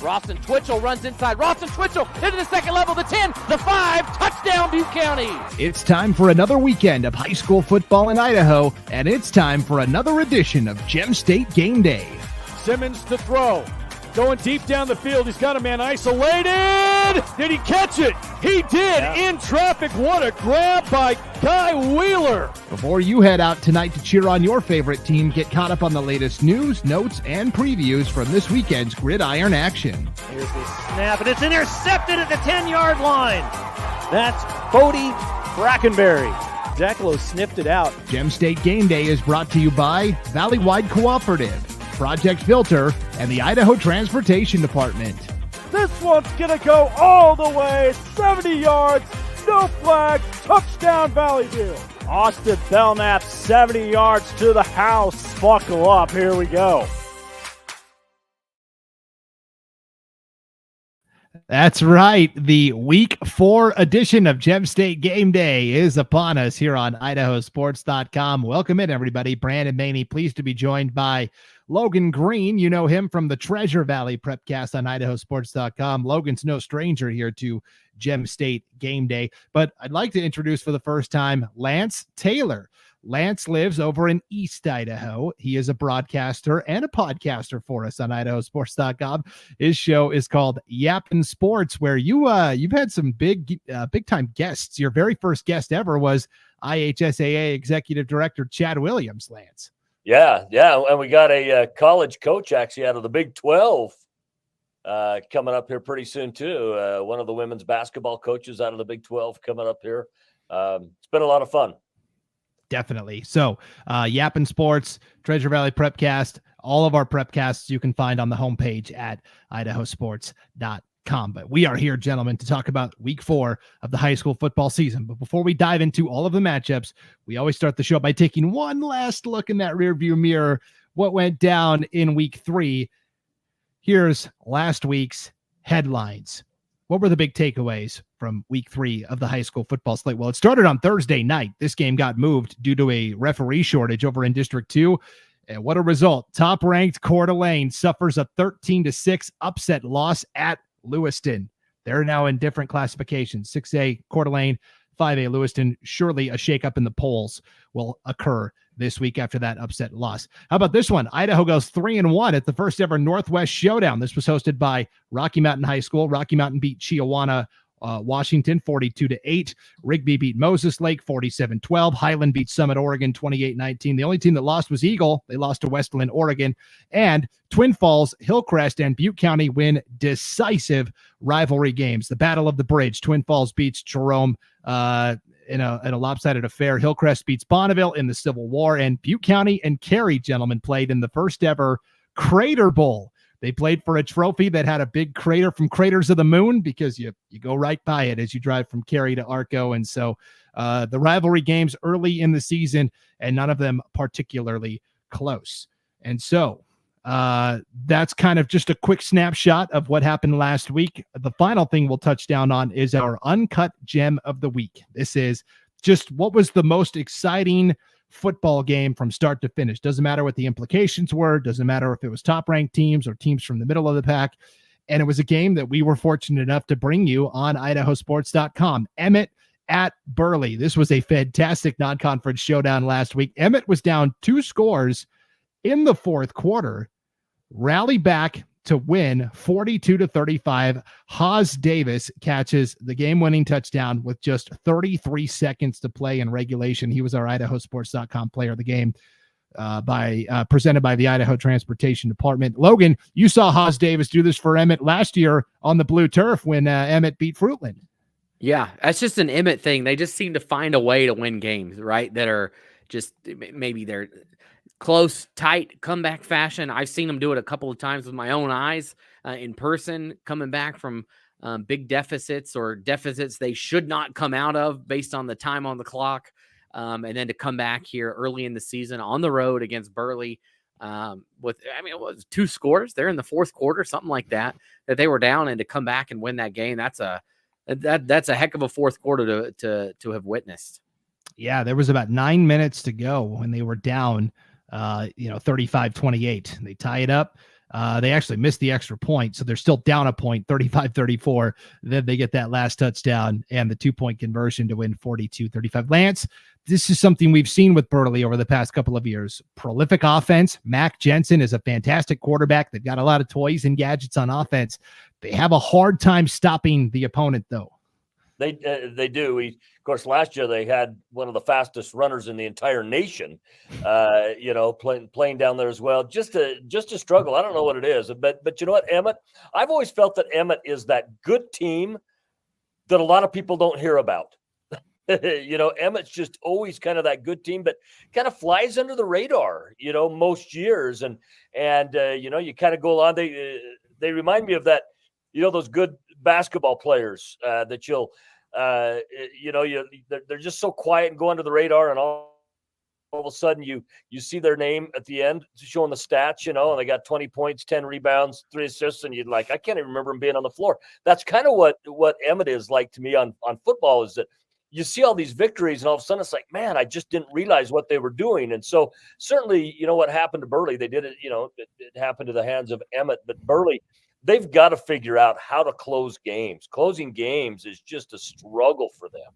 Rawson Twitchell runs inside. Rawson Twitchell into the second level, the 10, the 5, touchdown Butte County. It's time for another weekend of high school football in Idaho, and it's time for another edition of Gem State GameDay. Simmons to throw. Going deep down the field. He's got a man isolated. Did he catch it? He did. Yeah. In traffic. What a grab by Guy Wheeler. Before you head out tonight to cheer on your favorite team, get caught up on the latest news, notes, and previews from this weekend's Gridiron action. Here's the snap, and it's intercepted at the 10-yard line. That's Bodie Brackenberry. Jackalow sniffed it out. Gem State GameDay is brought to you by Valleywide Cooperative, Project Filter, and the Idaho Transportation Department. This one's going to go all the way, 70 yards, no flags, touchdown Valley View. Austin Belknap, 70 yards to the house. Buckle up, here we go. That's right. The Week 4 edition of Gem State GameDay is upon us here on IdahoSports.com. Welcome in, everybody. Brandon Baney, pleased to be joined by Logan Green. You know him from the Treasure Valley Prepcast on IdahoSports.com. Logan's no stranger here to Gem State GameDay, but I'd like to introduce for the first time Lance Taylor. Lance lives over in East Idaho. He is a broadcaster and a podcaster for us on IdahoSports.com. His show is called Yappin' Sports, where you've had some big time guests. Your very first guest ever was IHSAA Executive Director Chad Williams, Lance. Yeah, and we got a college coach actually out of the Big 12 coming up here pretty soon too. One of the women's basketball coaches out of the Big 12 coming up here. It's been a lot of fun. Definitely. So Yappin' Sports, Treasure Valley Prepcast, all of our prepcasts you can find on the homepage at IdahoSports.com. But we are here, gentlemen, to talk about Week 4 of the high school football season. But before we dive into all of the matchups, we always start the show by taking one last look in that rearview mirror. What went down in Week 3? Here's last week's headlines. What were the big takeaways from Week 3 of the high school football slate? Well, it started on Thursday night. This game got moved due to a referee shortage over in District 2. And what a result. Top-ranked Coeur d'Alene suffers a 13-6 upset loss at Lewiston. They're now in different classifications. 6A Coeur d'Alene, 5A Lewiston. Surely a shakeup in the polls will occur this week after that upset loss. How about this one? Idaho goes 3-1 at the first ever Northwest Showdown. This was hosted by Rocky Mountain High School. Rocky Mountain beat Chiawana, Washington 42-8. Rigby beat Moses Lake 47-12. Highland beat Summit, Oregon 28-19. The only team that lost was Eagle. They lost to Westland, Oregon. And Twin Falls, Hillcrest, and Butte County win decisive rivalry games. The Battle of the Bridge. Twin Falls beats Jerome in a lopsided affair. Hillcrest beats Bonneville in the Civil War, and Butte County and Cary, gentlemen, played in the first ever Crater Bowl. They played for a trophy that had a big crater from Craters of the Moon, because you go right by it as you drive from Cary to Arco. And so the rivalry games early in the season, and none of them particularly close. And so that's kind of just a quick snapshot of what happened last week. The final thing we'll touch down on is our Uncut Gem of the Week. This is just what was the most exciting football game from start to finish. Doesn't matter what the implications were. Doesn't matter if it was top-ranked teams or teams from the middle of the pack. And it was a game that we were fortunate enough to bring you on IdahoSports.com. Emmett at Burley. This was a fantastic non-conference showdown last week. Emmett was down 2 scores in the fourth quarter, rally back to win 42-35. Haas Davis catches the game-winning touchdown with just 33 seconds to play in regulation. He was our IdahoSports.com player of the game, presented by the Idaho Transportation Department. Logan, you saw Haas Davis do this for Emmett last year on the blue turf when Emmett beat Fruitland. Yeah, that's just an Emmett thing. They just seem to find a way to win games, right? That are just, maybe they're close, tight, comeback fashion. I've seen them do it a couple of times with my own eyes in person, coming back from big deficits or deficits they should not come out of based on the time on the clock. And then to come back here early in the season on the road against Burley it was 2 scores. They're in the fourth quarter, something like that they were down, and to come back and win that game, that's a heck of a fourth quarter to have witnessed. Yeah, there was about 9 minutes to go when they were down 35-28. They tie it up. They actually missed the extra point, so they're still down a point, 35-34. Then they get that last touchdown and the 2-point conversion to win 42-35. Lance, this is something we've seen with Burley over the past couple of years. Prolific offense. Mac Jensen is a fantastic quarterback. They've got a lot of toys and gadgets on offense. They have a hard time stopping the opponent, though. They do. Of course, last year they had one of the fastest runners in the entire nation, playing down there as well. Just to struggle. I don't know what it is, but you know what, Emmett? I've always felt that Emmett is that good team that a lot of people don't hear about. Emmett's just always kind of that good team, but kind of flies under the radar, most years. And you kind of go on. They remind me of that, those good basketball players that they're just so quiet and go under the radar, and all of a sudden you see their name at the end showing the stats, and they got 20 points, 10 rebounds, 3 assists, and you're like, I can't even remember them being on the floor. That's kind of what Emmett is like to me on football, is that you see all these victories and all of a sudden it's like, man, I just didn't realize what they were doing. And so certainly, what happened to Burley, they did it, it happened to the hands of Emmett, but Burley, they've got to figure out how to close games. Closing games is just a struggle for them.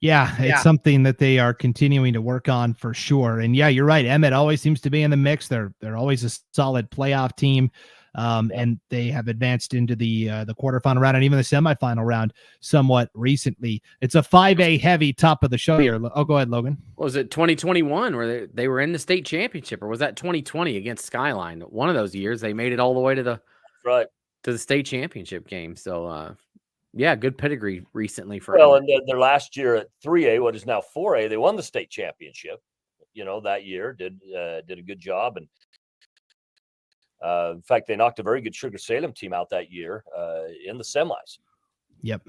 Yeah, it's something that they are continuing to work on for sure. And yeah, you're right. Emmett always seems to be in the mix. They're always a solid playoff team. And they have advanced into the quarterfinal round and even the semifinal round somewhat recently. It's a 5A heavy top of the show here. Oh, go ahead, Logan. Was it 2021 where they were in the state championship, or was that 2020 against Skyline? One of those years they made it all the way to the state championship game. So good pedigree recently for and their last year at 3A, what is now 4A, they won the state championship. That year did a good job, and in fact, they knocked a very good Sugar Salem team out that year in the semis. Yep.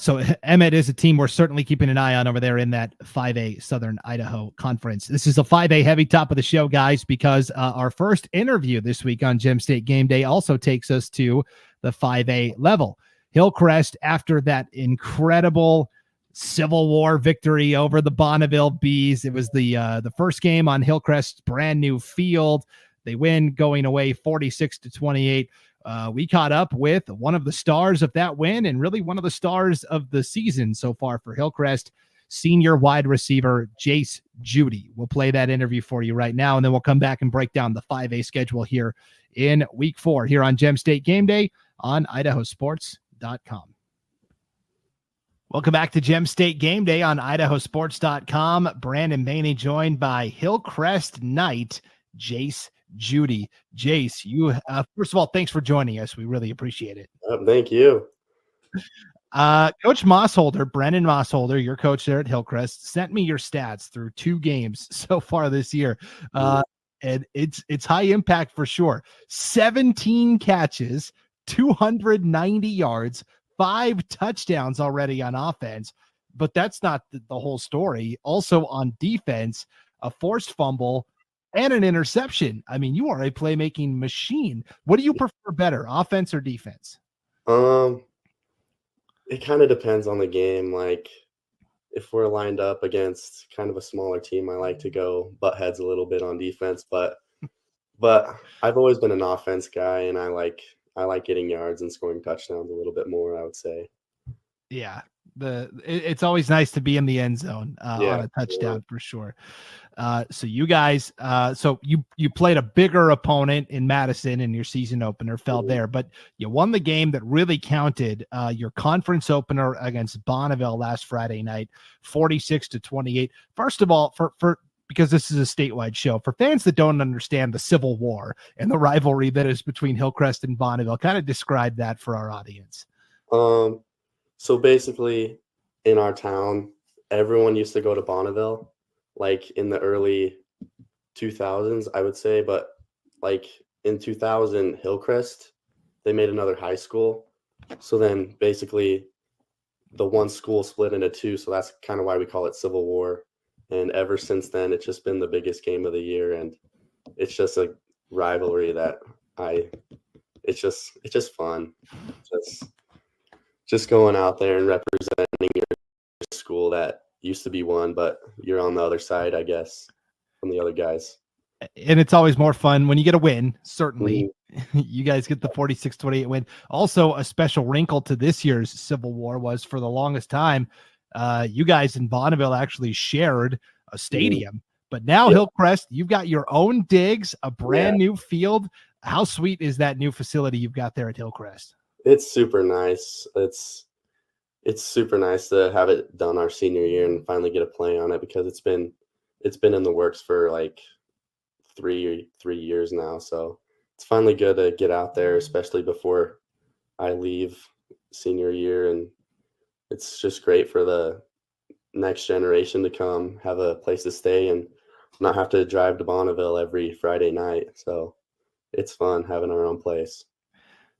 So Emmett is a team we're certainly keeping an eye on over there in that 5A Southern Idaho Conference. This is a 5A heavy top of the show, guys, because our first interview this week on Gem State Game Day also takes us to the 5A level. Hillcrest, after that incredible Civil War victory over the Bonneville Bees, it was the first game on Hillcrest's brand new field. They win going away 46-28. We caught up with one of the stars of that win and really one of the stars of the season so far for Hillcrest, senior wide receiver Jace Judy. We'll play that interview for you right now, and then we'll come back and break down the 5A schedule here in week 4 here on Gem State Game Day on IdahoSports.com. Welcome back to Gem State Game Day on IdahoSports.com. Brandon Baney joined by Hillcrest Knight Jace Judy. Jace, you first of all, thanks for joining us. We really appreciate it. Thank you. Coach Mossholder, Brendan Mossholder, your coach there at Hillcrest, sent me your stats through 2 games so far this year. And it's high impact for sure. 17 catches, 290 yards, 5 touchdowns already on offense. But that's not the whole story. Also on defense, a forced fumble and an interception. I mean, you are a playmaking machine. What do you prefer better, offense or defense? It kind of depends on the game. Like, if we're lined up against kind of a smaller team, I like to go butt heads a little bit on defense. But I've always been an offense guy, and I like getting yards and scoring touchdowns a little bit more, I would say. Yeah. It's always nice to be in the end zone on a touchdown for sure. So you guys, so you played a bigger opponent in Madison in your season opener, fell there, but you won the game that really counted, your conference opener against Bonneville last Friday night, 46-28. First of all, for because this is a statewide show, for fans that don't understand the Civil War and the rivalry that is between Hillcrest and Bonneville, kind of describe that for our audience. So basically, in our town, everyone used to go to Bonneville, like in the early 2000s, I would say. But like in 2000, Hillcrest, they made another high school. So then basically the one school split into 2. So that's kind of why we call it Civil War. And ever since then, it's just been the biggest game of the year. And it's just a rivalry that it's just fun. Just going out there and representing your school that used to be one, but you're on the other side, I guess, from the other guys. And it's always more fun when you get a win, certainly. You guys get the 46-28 win. Also, a special wrinkle to this year's Civil War was for the longest time, you guys in Bonneville actually shared a stadium. But now Hillcrest, you've got your own digs, a brand new field. How sweet is that new facility you've got there at Hillcrest? It's super nice. It's super nice to have it done our senior year and finally get a play on it, because it's been in the works for like three years now. So it's finally good to get out there, especially before I leave senior year. And it's just great for the next generation to come have a place to stay and not have to drive to Bonneville every Friday night. So it's fun having our own place.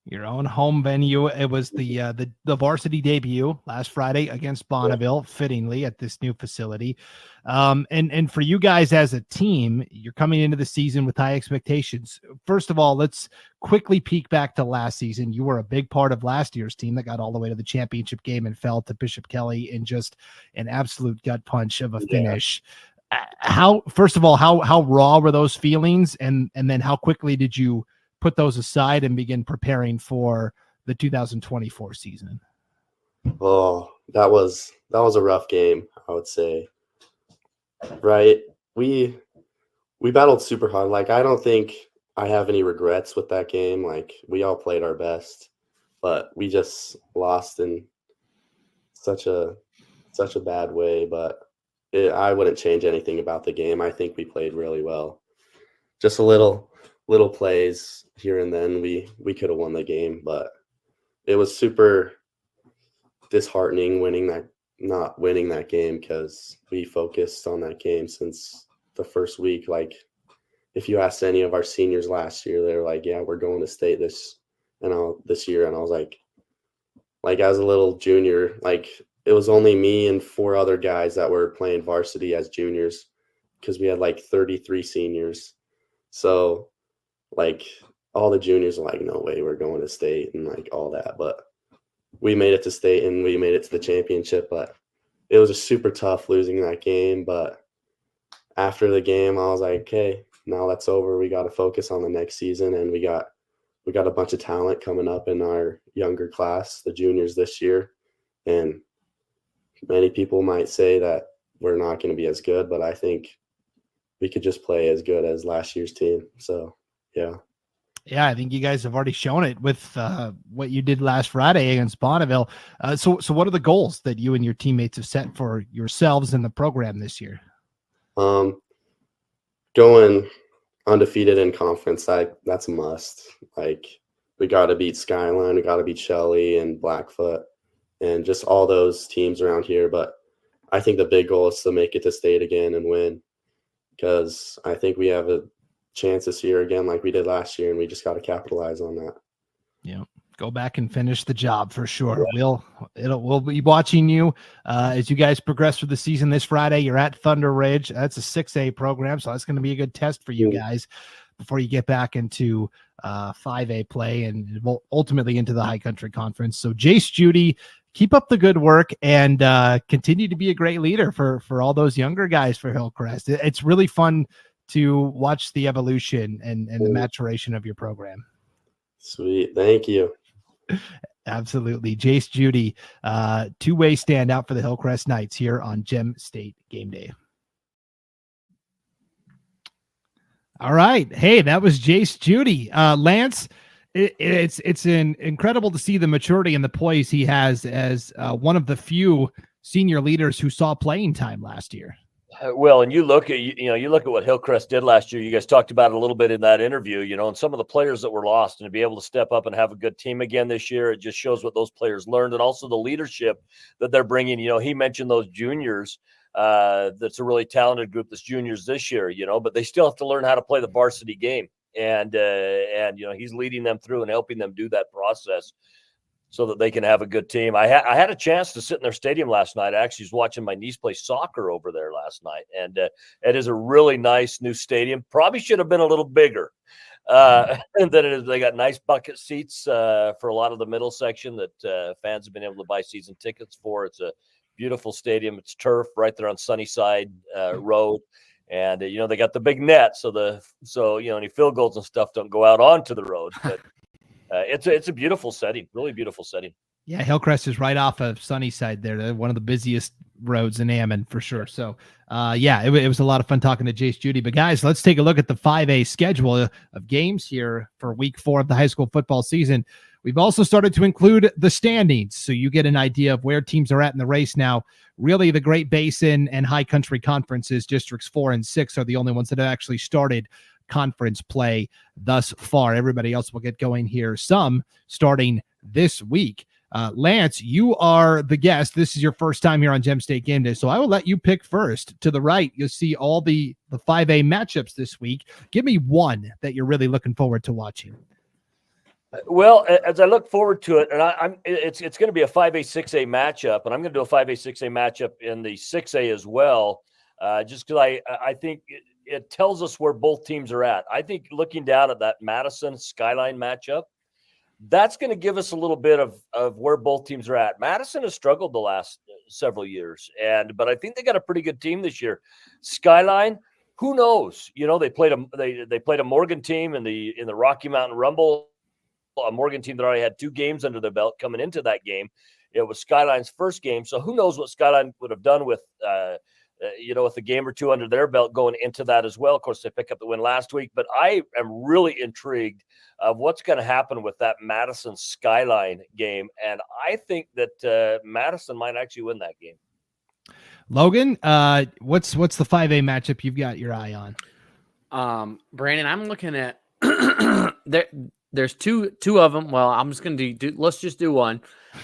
Your own home venue. It was the varsity debut last Friday against Bonneville, fittingly at this new facility. And for you guys as a team, you're coming into the season with high expectations. First of all, let's quickly peek back to last season. You were a big part of last year's team that got all the way to the championship game and fell to Bishop Kelly in just an absolute gut punch of a finish. First of all, how raw were those feelings? And then how quickly did you put those aside and begin preparing for the 2024 season? Oh, that was a rough game, I would say. Right. We battled super hard. Like, I don't think I have any regrets with that game. Like, we all played our best, but we just lost in such a bad way. But I wouldn't change anything about the game. I think we played really well. Just a little plays here and then, we could have won the game, but it was super disheartening not winning that game, because we focused on that game since the first week. Like, if you asked any of our seniors last year, they were like, yeah, we're going to state this year. And I was like as a little junior, like, it was only me and 4 other guys that were playing varsity as juniors, because we had like 33 seniors. So like, all the juniors were like, no way, we're going to state and like all that. But we made it to state and we made it to the championship. But it was just super tough losing that game. But after the game, I was like, okay, now that's over. We got to focus on the next season. And we got a bunch of talent coming up in our younger class, the juniors this year. And many people might say that we're not going to be as good, but I think we could just play as good as last year's team. So, yeah. Yeah, I think you guys have already shown it with what you did last Friday against Bonneville. So what are the goals that you and your teammates have set for yourselves and the program this year? Going undefeated in conference, that's a must. Like, we got to beat Skyline, we got to beat Shelley and Blackfoot and just all those teams around here. But I think the big goal is to make it to state again and win, because I think we have a chance this year again like we did last year, and we just got to capitalize on that. Yeah, go back and finish the job for sure. We'll be watching you as you guys progress through the season. This Friday you're at Thunder Ridge. That's a 6A program, so that's going to be a good test for you guys before you get back into 5A play and ultimately into the High Country Conference. So Jace Judy, keep up the good work and continue to be a great leader for all those younger guys for Hillcrest. It's really fun to watch the evolution and the maturation of your program. Sweet. Thank you. Absolutely. Jace Judy, two-way standout for the Hillcrest Knights here on Gem State GameDay. All right. Hey, that was Jace Judy. Lance, it's incredible to see the maturity and the poise he has as one of the few senior leaders who saw playing time last year. Well, and you look at what Hillcrest did last year. You guys talked about it a little bit in that interview, and some of the players that were lost, and to be able to step up and have a good team again this year, it just shows what those players learned, and also the leadership that they're bringing. He mentioned those juniors. That's a really talented group that's juniors this year, but they still have to learn how to play the varsity game, and he's leading them through and helping them do that process so that they can have a good team. I had a chance to sit in their stadium last night. I actually was watching my niece play soccer over there last night, and it is a really nice new stadium. Probably should have been a little bigger than it is. They got nice bucket seats for a lot of the middle section that fans have been able to buy season tickets for. It's a beautiful stadium. It's turf right there on Sunnyside Road. And they got the big net, so any field goals and stuff don't go out onto the road. But it's a beautiful setting, really beautiful setting. Yeah, Hillcrest is right off of Sunnyside there. They're one of the busiest roads in Ammon for sure. So, it was a lot of fun talking to Jace Judy. But guys, let's take a look at the 5A schedule of games here for week 4 of the high school football season. We've also started to include the standings, so you get an idea of where teams are at in the race now. Really, the Great Basin and High Country conferences, districts 4 and 6, are the only ones that have actually started conference play thus far. Everybody else will get going here, some starting this week. Lance, you are the guest. This is your first time here on Gem State Game Day, so I will let you pick first. To the right, you'll see all the 5A matchups this week. Give me one that you're really looking forward to watching. Well, as I look forward to it, and it's going to be a 5A 6A matchup, and I'm going to do a 5A 6A matchup in the 6A as well, just because I think it tells us where both teams are at. I think looking down at that Madison Skyline matchup, that's going to give us a little bit of where both teams are at. Madison has struggled the last several years, but I think they got a pretty good team this year. Skyline, who knows? They played a Morgan team in the Rocky Mountain Rumble, a Morgan team that already had 2 games under their belt coming into that game. It was Skyline's first game, so who knows what Skyline would have done with with a game or 2 under their belt going into that as well. Of course, they pick up the win last week, but I am really intrigued of what's going to happen with that Madison Skyline game, and I think that Madison might actually win that game. Logan, what's the 5A matchup you've got your eye on? Brandon, I'm looking at there's two of them. Well, I'm just going to let's just do one.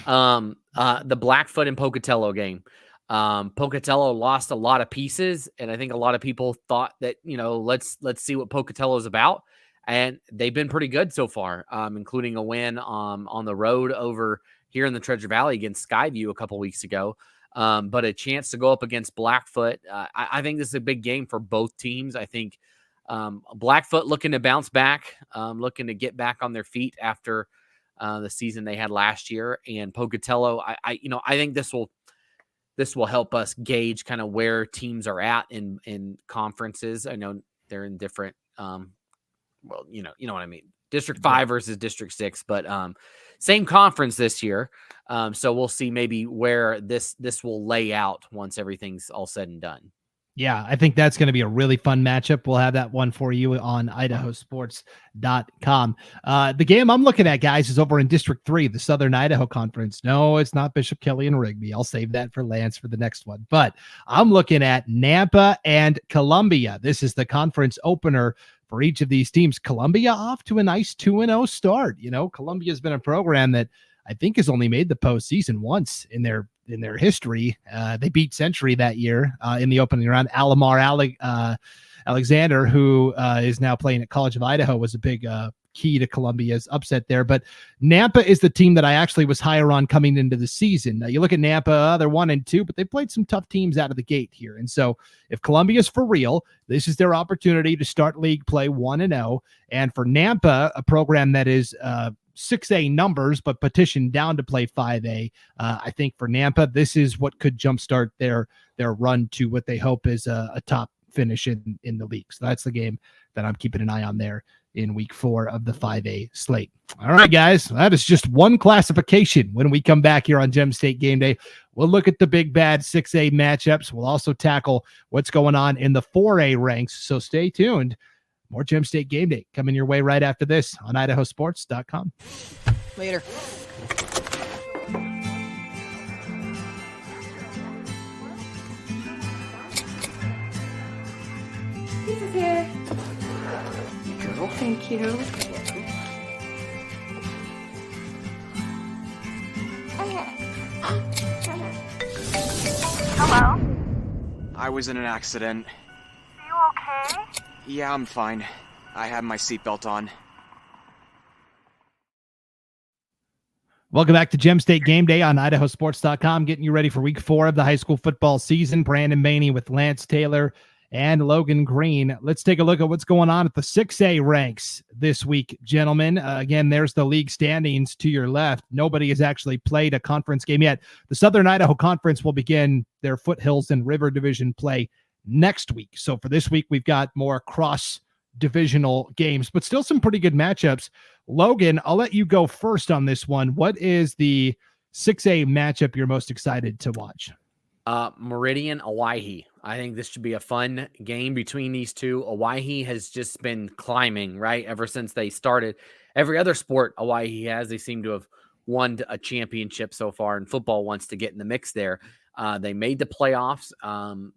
The Blackfoot and Pocatello game. Pocatello lost a lot of pieces, and I think a lot of people thought that, let's see what Pocatello is about. And they've been pretty good so far, including a win on the road over here in the Treasure Valley against Skyview a couple weeks ago. But a chance to go up against Blackfoot. I think this is a big game for both teams. I think Blackfoot looking to bounce back, looking to get back on their feet after the season they had last year. And Pocatello, I think this will help us gauge kind of where teams are at in conferences. I know they're in different, you know what I mean? District 5 versus District 6, but same conference this year. So we'll see maybe where this will lay out once everything's all said and done. Yeah, I think that's going to be a really fun matchup. We'll have that one for you on IdahoSports.com. The game I'm looking at, guys, is over in District 3, the Southern Idaho Conference. No, it's not Bishop Kelly and Rigby. I'll save that for Lance for the next one. But I'm looking at Nampa and Columbia. This is the conference opener for each of these teams. Columbia off to a nice 2-0 start. Columbia's been a program that I think has only made the postseason once in their history. They beat Century that year in the opening round. Alamar Alexander, who is now playing at College of Idaho, was a big key to Columbia's upset there. But Nampa is the team that I actually was higher on coming into the season. Now you look at Nampa, they're 1-2, but they played some tough teams out of the gate here. And so if Columbia's for real, this is their opportunity to start league play 1-0. And for Nampa, a program that is 6A numbers, but petitioned down to play 5A. I think for Nampa, this is what could jumpstart their run to what they hope is a top finish in the league. So that's the game that I'm keeping an eye on there in week 4 of the 5A slate. All right, guys, that is just one classification. When we come back here on Gem State Game Day, we'll look at the big bad 6A matchups. We'll also tackle what's going on in the 4A ranks. So stay tuned. More Gem State Game Day coming your way right after this on IdahoSports.com. Later. He's here. Girl, thank you. Hello? I was in an accident. Are you okay? Yeah, I'm fine. I had my seatbelt on. Welcome back to Gem State Game Day on IdahoSports.com, getting you ready for week 4 of the high school football season. Brandon Baney with Lance Taylor and Logan Green. Let's take a look at what's going on at the 6A ranks this week, gentlemen. Again, there's the league standings to your left. Nobody has actually played a conference game yet. The Southern Idaho Conference will begin their Foothills and River Division play next week. So for this week, we've got more cross-divisional games, but still some pretty good matchups. Logan, I'll let you go first on this one. What is the 6A matchup you're most excited to watch? Meridian, Owyhee. I think this should be a fun game between these two. Owyhee has just been climbing, right, ever since they started. Every other sport Owyhee has, they seem to have won a championship so far, and football wants to get in the mix there. They made the playoffs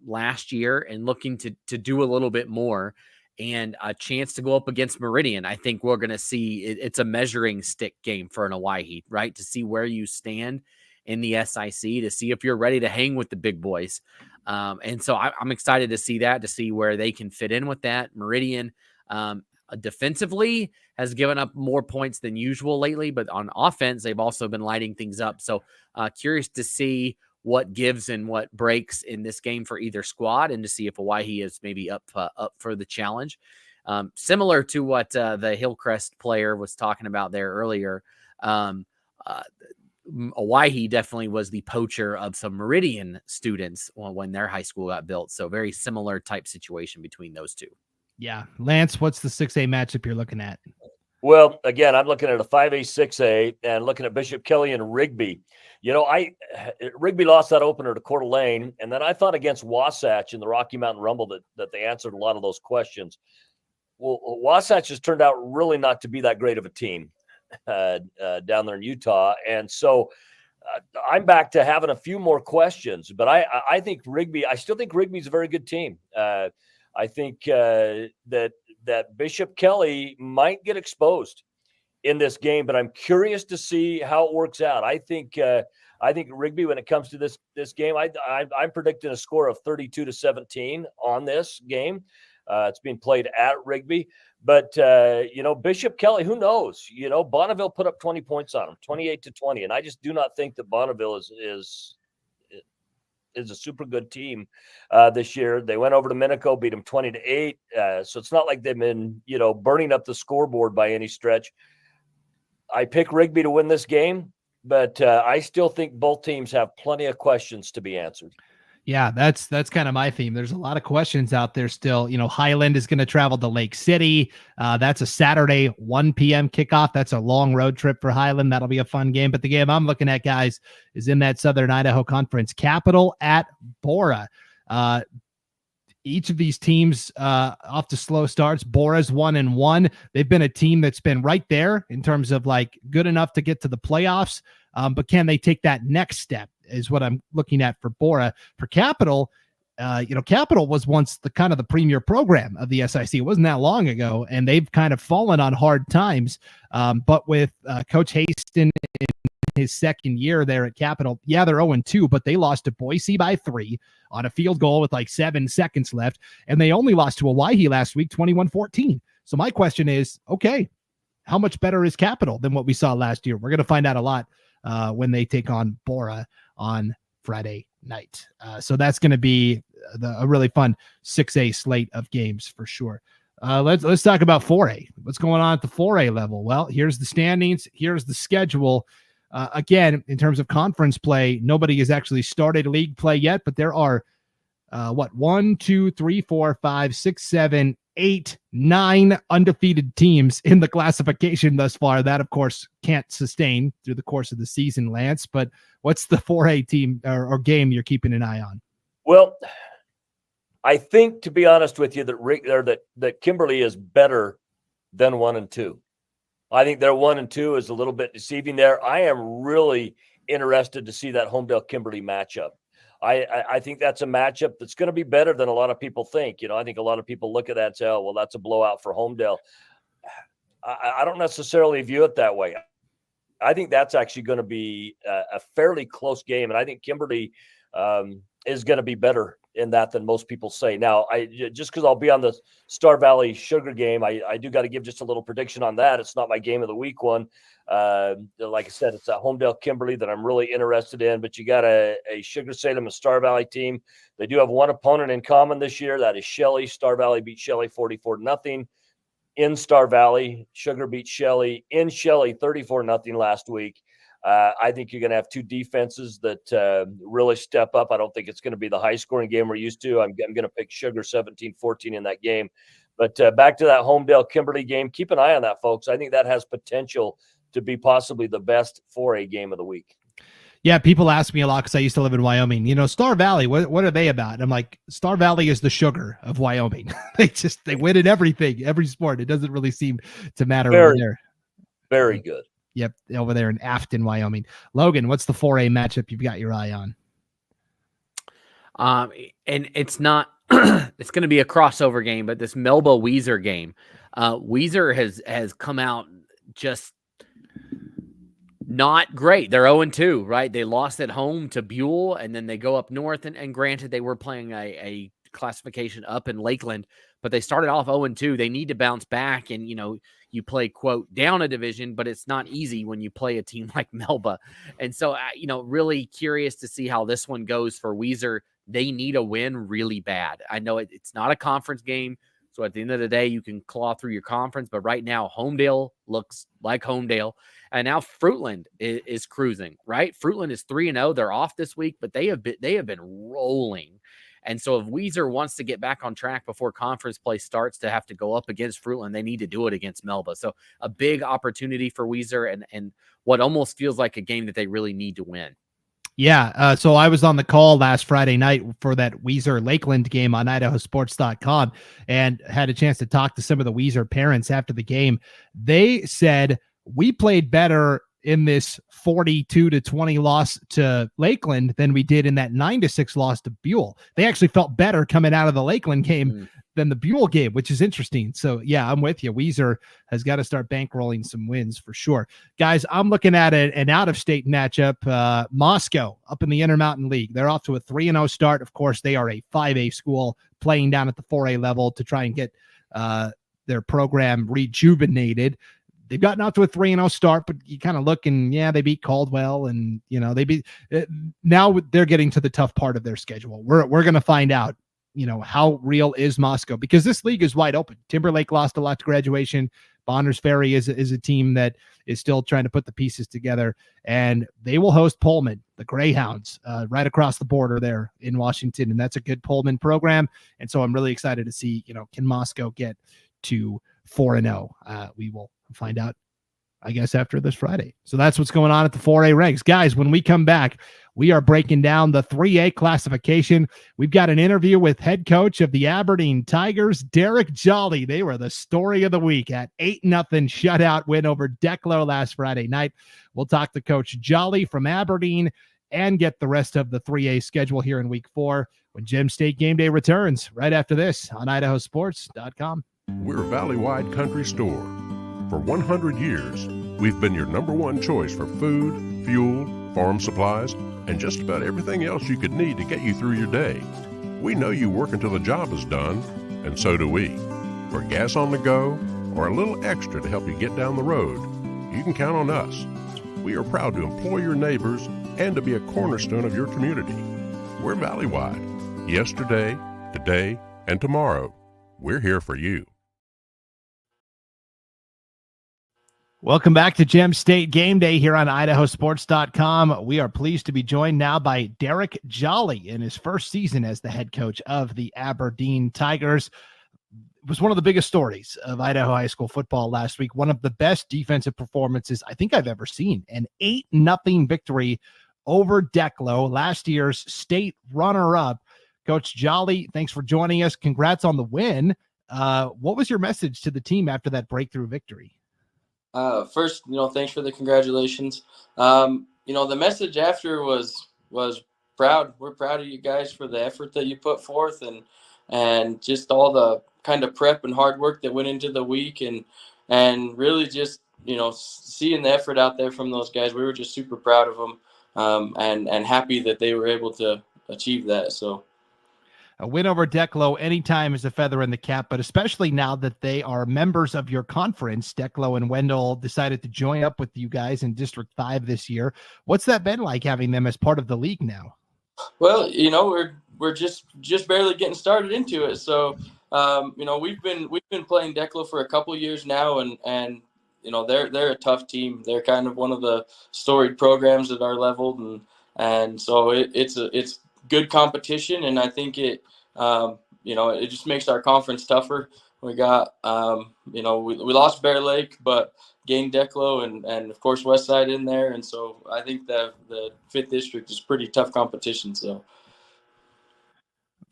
last year and looking to do a little bit more, and a chance to go up against Meridian. I think we're going to see it's a measuring stick game for an Owyhee, right, to see where you stand in the SIC, to see if you're ready to hang with the big boys. And so I'm excited to see that, to see where they can fit in with that. Meridian defensively has given up more points than usual lately, but on offense, they've also been lighting things up. So curious to see what gives and what breaks in this game for either squad, and to see if Owyhee is maybe up for the challenge. Similar to what the Hillcrest player was talking about there earlier, Owyhee definitely was the poacher of some Meridian students when their high school got built. So very similar type situation between those two. Yeah. Lance, what's the 6A matchup you're looking at? Well, again, I'm looking at a 5A, 6A, and looking at Bishop Kelly and Rigby. You know, Rigby lost that opener to Coeur d'Alene, and then I thought against Wasatch in the Rocky Mountain Rumble that they answered a lot of those questions. Well, Wasatch has turned out really not to be that great of a team down there in Utah, and so I'm back to having a few more questions. But I think Rigby. I still think Rigby's a very good team. I think that Bishop Kelly might get exposed in this game, but I'm curious to see how it works out. I think Rigby, when it comes to this game, I'm predicting a score of 32-17 on this game. It's being played at Rigby, but Bishop Kelly, who knows? Bonneville put up 20 points on them, 28-20, and I just do not think that Bonneville is a super good team this year. They went over to Minico, beat them 20-8. So it's not like they've been, burning up the scoreboard by any stretch. I pick Rigby to win this game, but I still think both teams have plenty of questions to be answered. Yeah, that's kind of my theme. There's a lot of questions out there still. Highland is going to travel to Lake City. That's a Saturday 1 p.m. kickoff. That's a long road trip for Highland. That'll be a fun game. But the game I'm looking at, guys, is in that Southern Idaho Conference. Capital at Bora. Each of these teams off to slow starts. Bora's 1-1. They've been a team that's been right there in terms of like good enough to get to the playoffs. But can they take that next step is what I'm looking at for Bora. For Capital, Capital was once the kind of the premier program of the SIC. It wasn't that long ago, and they've kind of fallen on hard times. But with Coach Haston in his second year there at Capital, yeah, they're 0-2, but they lost to Boise by 3 on a field goal with like 7 seconds left, and they only lost to Owyhee last week, 21-14. So my question is, okay, how much better is Capital than what we saw last year? We're going to find out a lot when they take on Bora on Friday night. So that's going to be a really fun 6A slate of games for sure. Let's talk about 4A. What's going on at the 4A level? Well, here's the standings. Here's the schedule. Again, in terms of conference play, nobody has actually started league play yet, but there are 1, 2, 3, 4, 5, 6, 7, 8, 9 undefeated teams in the classification thus far. That, of course, can't sustain through the course of the season, Lance. But what's the 4A team or game you're keeping an eye on? Well, I think, to be honest with you, that Kimberly is better than 1 and 2. I think their 1 and 2 is a little bit deceiving there. I am really interested to see that Homedale Kimberly matchup. I think that's a matchup that's going to be better than a lot of people think. I think a lot of people look at that and say, oh, well, that's a blowout for Homedale. I don't necessarily view it that way. I think that's actually going to be a fairly close game, and I think Kimberly is going to be better in that than most people say. Now, just because I'll be on the Star Valley Sugar game, I do got to give just a little prediction on that. It's not my game of the week one. Like I said, it's a Homedale Kimberly that I'm really interested in, but you got a Sugar Salem and Star Valley team. They do have one opponent in common this year. That is Shelley. Star Valley beat Shelley 44-0 in Star Valley. Sugar beat Shelley in Shelley 34-0 last week. I think you're going to have two defenses that really step up. I don't think it's going to be the high-scoring game we're used to. I'm going to pick Sugar 17-14 in that game. But back to that Homedale-Kimberly game, keep an eye on that, folks. I think that has potential to be possibly the best 4A game of the week. Yeah, people ask me a lot because I used to live in Wyoming. You know, Star Valley, what are they about? And I'm like, Star Valley is the Sugar of Wyoming. They win in everything, every sport. It doesn't really seem to matter over there. Very good. Yep, over there in Afton, Wyoming. Logan, what's the 4A matchup you've got your eye on? And it's not it's going to be a crossover game, but this Melba-Weiser game, Weiser has come out just not great. They're 0-2, right? They lost at home to Buell, and then they go up north. And granted, they were playing a classification up in Lakeland, but they started off 0-2. They need to bounce back, and you play, quote, down a division, but it's not easy when you play a team like Melba. And so, really curious to see how this one goes for Weiser. They need a win really bad. I know it's not a conference game, so at the end of the day, you can claw through your conference, but right now, Homedale looks like Homedale, and now Fruitland is cruising, right? Fruitland is 3-0. They're off this week, but they have been rolling. And so if Weiser wants to get back on track before conference play starts to have to go up against Fruitland, they need to do it against Melba. So a big opportunity for Weiser and what almost feels like a game that they really need to win. Yeah, so I was on the call last Friday night for that Weiser-Lakeland game on IdahoSports.com and had a chance to talk to some of the Weiser parents after the game. They said, we played better in this 42-20 loss to Lakeland than we did in that 9-6 loss to Buell. They actually felt better coming out of the Lakeland game than the Buell game, which is interesting. So yeah, I'm with you. Weiser has got to start bankrolling some wins for sure. Guys, I'm looking at an out-of-state matchup. Moscow up in the Intermountain League. They're off to a 3-0 start. Of course, they are a 5A school playing down at the 4A level to try and get their program rejuvenated. They've gotten out to a 3-0 start, but you kind of look and they beat Caldwell, and now they're getting to the tough part of their schedule. We're going to find out, how real is Moscow, because this league is wide open. Timberlake lost a lot to graduation. Bonners Ferry is a team that is still trying to put the pieces together, and they will host Pullman, the Greyhounds, right across the border there in Washington, and that's a good Pullman program. And so I'm really excited to see, can Moscow get to 4-0? We will find out, I guess, after this Friday. So that's what's going on at the 4A ranks. Guys, when we come back, we are breaking down the 3A classification. We've got an interview with head coach of the Aberdeen Tigers, Derek Jolly. They were the story of the week at 8-0 shutout win over Declo last Friday night. We'll talk to Coach Jolly from Aberdeen and get the rest of the 3A schedule here in week 4 when Gem State GameDay returns right after this on IdahoSports.com. We're a valley-wide country store. For 100 years, we've been your #1 choice for food, fuel, farm supplies, and just about everything else you could need to get you through your day. We know you work until the job is done, and so do we. For gas on the go or a little extra to help you get down the road, you can count on us. We are proud to employ your neighbors and to be a cornerstone of your community. We're valley-wide. Yesterday, today, and tomorrow. We're here for you. Welcome back to Gem State GameDay here on IdahoSports.com. We are pleased to be joined now by Derek Jolly in his first season as the head coach of the Aberdeen Tigers. It was one of the biggest stories of Idaho high school football last week. One of the best defensive performances I think I've ever seen. An 8-0 victory over Declo, last year's state runner-up. Coach Jolly, thanks for joining us. Congrats on the win. What was your message to the team after that breakthrough victory? First, thanks for the congratulations. The message after was proud. We're proud of you guys for the effort that you put forth and just all the kind of prep and hard work that went into the week and really just, seeing the effort out there from those guys. We were just super proud of them and happy that they were able to achieve that. So. A win over Declo anytime is a feather in the cap, but especially now that they are members of your conference. Declo and Wendell decided to join up with you guys in District 5 this year. What's that been like, having them as part of the league now? Well, we're just barely getting started into it. So, we've been playing Declo for a couple years now, and they're a tough team. They're kind of one of the storied programs at our level, and so it's good competition, and I think it just makes our conference tougher. We got we lost Bear Lake, but gained Declo and of course Westside in there, and so I think the 5th district is pretty tough competition. So.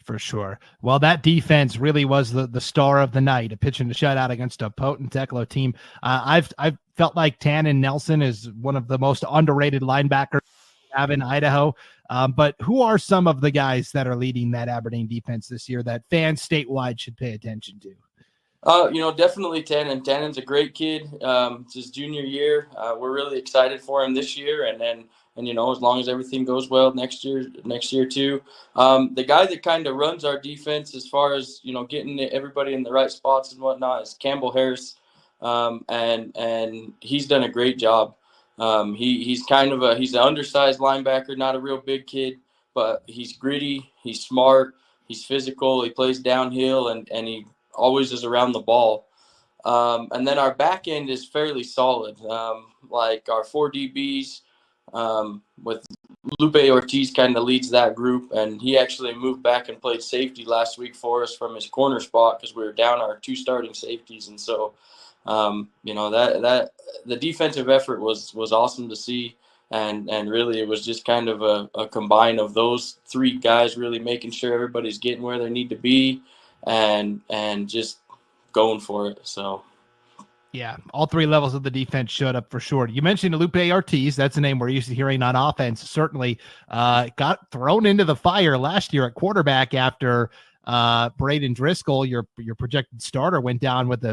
For sure. Well, that defense really was the star of the night, a pitch and a shutout against a potent Declo team. I've felt like Tannen Nelson is one of the most underrated linebackers we have in Idaho. But who are some of the guys that are leading that Aberdeen defense this year that fans statewide should pay attention to? Definitely Tannen. Tannen's a great kid. It's his junior year. We're really excited for him this year, and as long as everything goes well next year too. The guy that kind of runs our defense as far as getting everybody in the right spots and whatnot is Campbell Harris, and he's done a great job. He's he's an undersized linebacker, not a real big kid, but he's gritty, he's smart, he's physical, he plays downhill, and he always is around the ball. And then our back end is fairly solid. Like our 4 DBs, with Lupe Ortiz kind of leads that group, and he actually moved back and played safety last week for us from his corner spot because we were down our 2 starting safeties. And so, that the defensive effort was awesome to see. And really it was just kind of a combine of those 3 guys really making sure everybody's getting where they need to be and just going for it. So. Yeah, all 3 levels of the defense showed up for sure. You mentioned Lupe Ortiz. That's a name we're used to hearing on offense. Certainly got thrown into the fire last year at quarterback after Braden Driscoll, your projected starter, went down with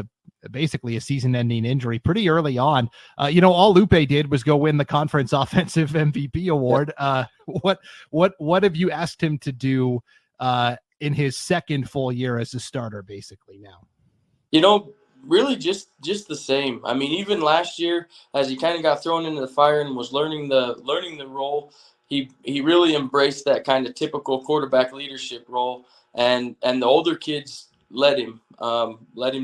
basically a season-ending injury pretty early on. All Lupe did was go win the conference offensive MVP award. What have you asked him to do in his second full year as a starter, basically now? Really just the same. I mean, even last year, as he kind of got thrown into the fire and was learning the role, he really embraced that kind of typical quarterback leadership role, and the older kids let him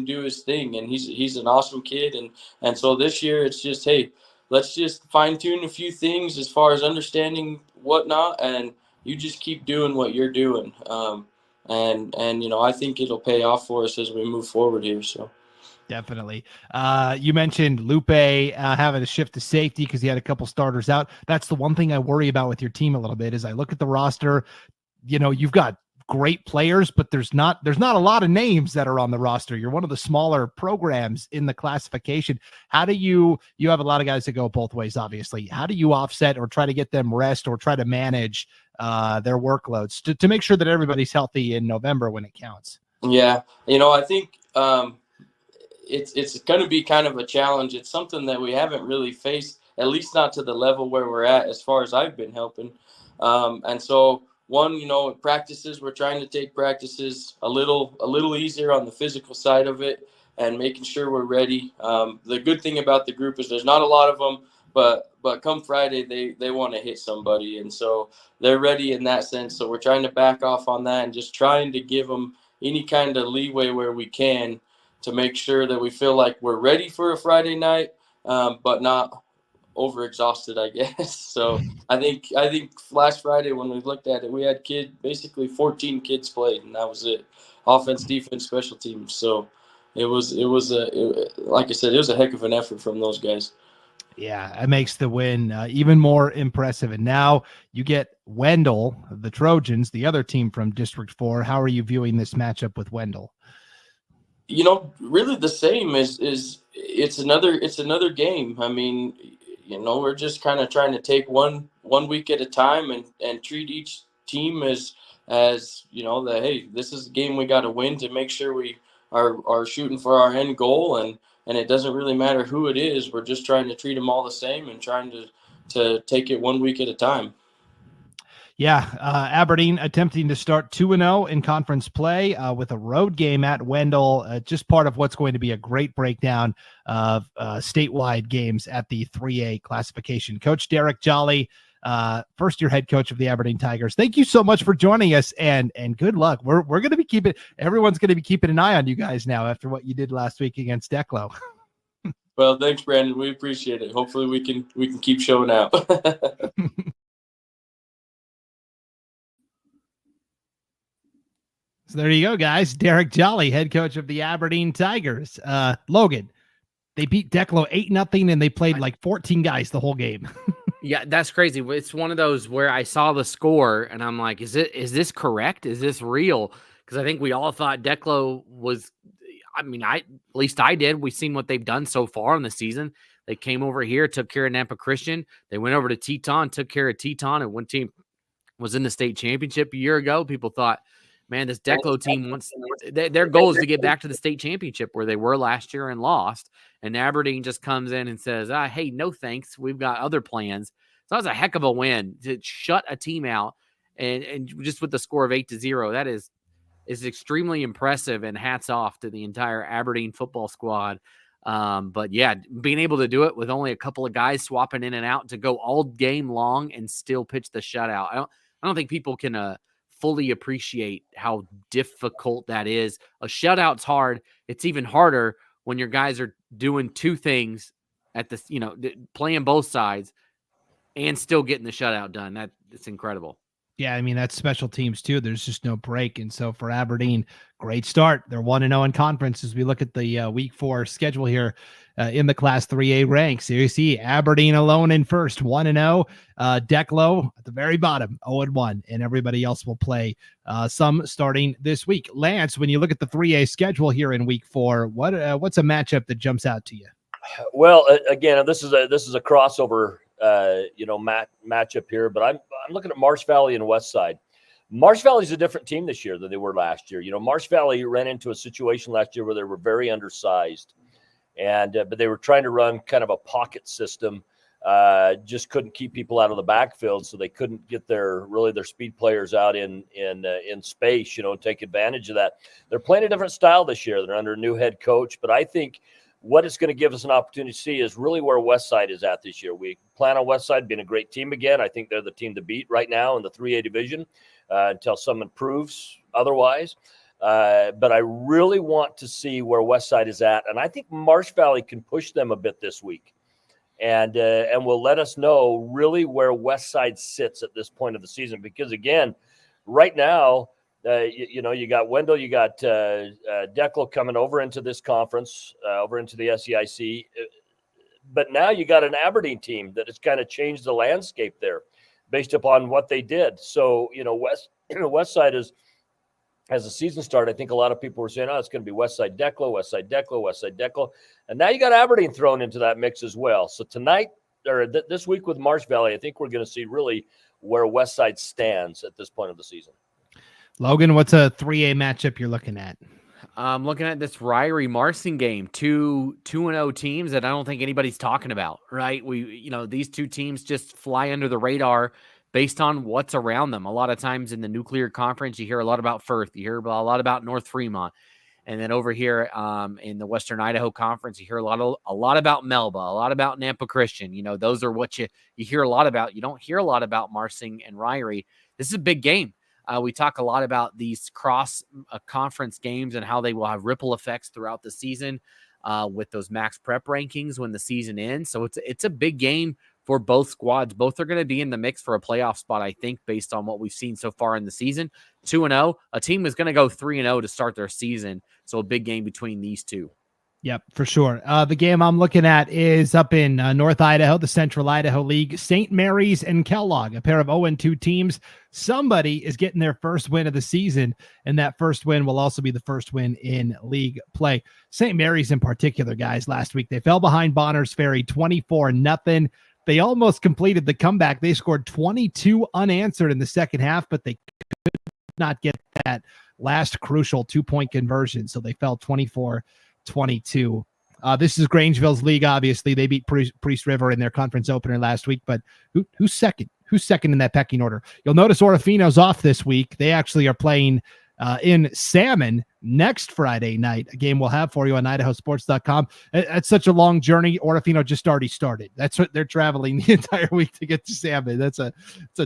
do his thing, and he's an awesome kid, and so this year it's just, hey, let's just fine tune a few things as far as understanding whatnot, and you just keep doing what you're doing, and I think it'll pay off for us as we move forward here. So. Definitely. You mentioned Lupe having to shift to safety because he had a couple starters out. That's the one thing I worry about with your team a little bit is I look at the roster, you've got great players, but there's not a lot of names that are on the roster. You're one of the smaller programs in the classification. How do you have a lot of guys that go both ways, obviously. How do you offset or try to get them rest or try to manage their workloads to make sure that everybody's healthy in November when it counts? Yeah. I think, it's going to be kind of a challenge. It's something that we haven't really faced, at least not to the level where we're at as far as I've been helping. And so practices, we're trying to take practices a little easier on the physical side of it and making sure we're ready. The good thing about the group is there's not a lot of them, but come Friday, they want to hit somebody. And so they're ready in that sense. So we're trying to back off on that and just trying to give them any kind of leeway where we can to make sure that we feel like we're ready for a Friday night, but not overexhausted, I guess. So I think last Friday when we looked at it, we had basically 14 kids played, and that was it. Offense, defense, special teams. So it was like I said, it was a heck of an effort from those guys. Yeah, it makes the win even more impressive. And now you get Wendell, the Trojans, the other team from District 4. How are you viewing this matchup with Wendell? Really the same is it's another game. I mean, we're just kind of trying to take one week at a time and treat each team as that, hey, this is the game we got to win to make sure we are shooting for our end goal, and it doesn't really matter who it is. We're just trying to treat them all the same and trying to take it 1 week at a time. Yeah, Aberdeen attempting to start 2-0 in conference play with a road game at Wendell, just part of what's going to be a great breakdown of statewide games at the 3A classification. Coach Derek Jolly, first-year head coach of the Aberdeen Tigers, thank you so much for joining us, and good luck. We're going to be everyone's going to be keeping an eye on you guys now after what you did last week against Declo. Well, thanks, Brandon. We appreciate it. Hopefully we can keep showing out. So there you go, guys. Derek Jolly, head coach of the Aberdeen Tigers. Logan, they beat Declo 8-0, and they played like 14 guys the whole game. Yeah, that's crazy. It's one of those where I saw the score and I'm like, is this correct? Is this real? Because I think we all thought Declo was, at least I did. We've seen what they've done so far in the season. They came over here, took care of Nampa Christian. They went over to Teton, took care of Teton, and one team was in the state championship a year ago. People thought, man, this Declo team wants their goal is to get back to the state championship where they were last year and lost. And Aberdeen just comes in and says, hey, no thanks. We've got other plans. So that was a heck of a win to shut a team out and just with the score of 8-0. That is extremely impressive, and hats off to the entire Aberdeen football squad. But yeah, being able to do it with only a couple of guys swapping in and out to go all game long and still pitch the shutout. I don't think people can fully appreciate how difficult that is. A shutout's hard. It's even harder when your guys are doing two things at the, playing both sides and still getting the shutout done. It's incredible. Yeah, that's special teams too. There's just no break. And so for Aberdeen, great start. They're 1-0 in conference as we look at the week 4 schedule here in the Class 3A ranks. Here you see Aberdeen alone in first, 1-0. Declo at the very bottom, 0-1. And everybody else will play some starting this week. Lance, when you look at the 3A schedule here in week 4, what's a matchup that jumps out to you? Well, again, this is a crossover matchup here, but I'm looking at Marsh Valley and West Side. Marsh Valley's a different team this year than they were last year. Marsh Valley ran into a situation last year where they were very undersized, and but they were trying to run kind of a pocket system. Just couldn't keep people out of the backfield, so they couldn't get their speed players out in space, and take advantage of that. They're playing a different style this year. They're under a new head coach, but I think what it's going to give us an opportunity to see is really where Westside is at this year. We plan on Westside being a great team again. I think they're the team to beat right now in the 3A division until someone proves otherwise. But I really want to see where Westside is at. And I think Marsh Valley can push them a bit this week and will let us know really where Westside sits at this point of the season. Because, again, right now, you got Wendell, you got Declo coming over into this conference, over into the SEIC. But now you got an Aberdeen team that has kind of changed the landscape there based upon what they did. So, Westside is, as the season started, I think a lot of people were saying, it's going to be Westside Declo, Westside Declo, Westside Declo. And now you got Aberdeen thrown into that mix as well. So tonight, or this week with Marsh Valley, I think we're going to see really where Westside stands at this point of the season. Logan, what's a 3A matchup you're looking at? I'm looking at this Ryrie Marston game, 2-0 teams that I don't think anybody's talking about, right? These two teams just fly under the radar based on what's around them. A lot of times in the nuclear conference, you hear a lot about Firth, you hear a lot about North Fremont. And then over here in the Western Idaho Conference, you hear a lot about Melba, a lot about Nampa Christian. Those are what you hear a lot about. You don't hear a lot about Marsing and Ryrie. This is a big game. We talk a lot about these cross-conference games and how they will have ripple effects throughout the season with those max prep rankings when the season ends. So it's a big game for both squads. Both are going to be in the mix for a playoff spot, I think, based on what we've seen so far in the season. 2-0. A team is going to go 3-0 to start their season. So a big game between these two. Yep, for sure. The game I'm looking at is up in North Idaho, the Central Idaho League. St. Mary's and Kellogg, a pair of 0-2 teams. Somebody is getting their first win of the season, and that first win will also be the first win in league play. St. Mary's in particular, guys, last week, they fell behind Bonners Ferry 24-0. They almost completed the comeback. They scored 22 unanswered in the second half, but they could not get that last crucial 2-point conversion, so they fell 24-22. This is Grangeville's league, obviously. They beat Priest River in their conference opener last week, but who's second? Who's second in that pecking order? You'll notice Orofino's off this week. They actually are playing in Salmon next Friday night, a game we'll have for you on IdahoSports.com. It's such a long journey. Orofino just already started. That's what they're traveling the entire week to get to Salmon. It's a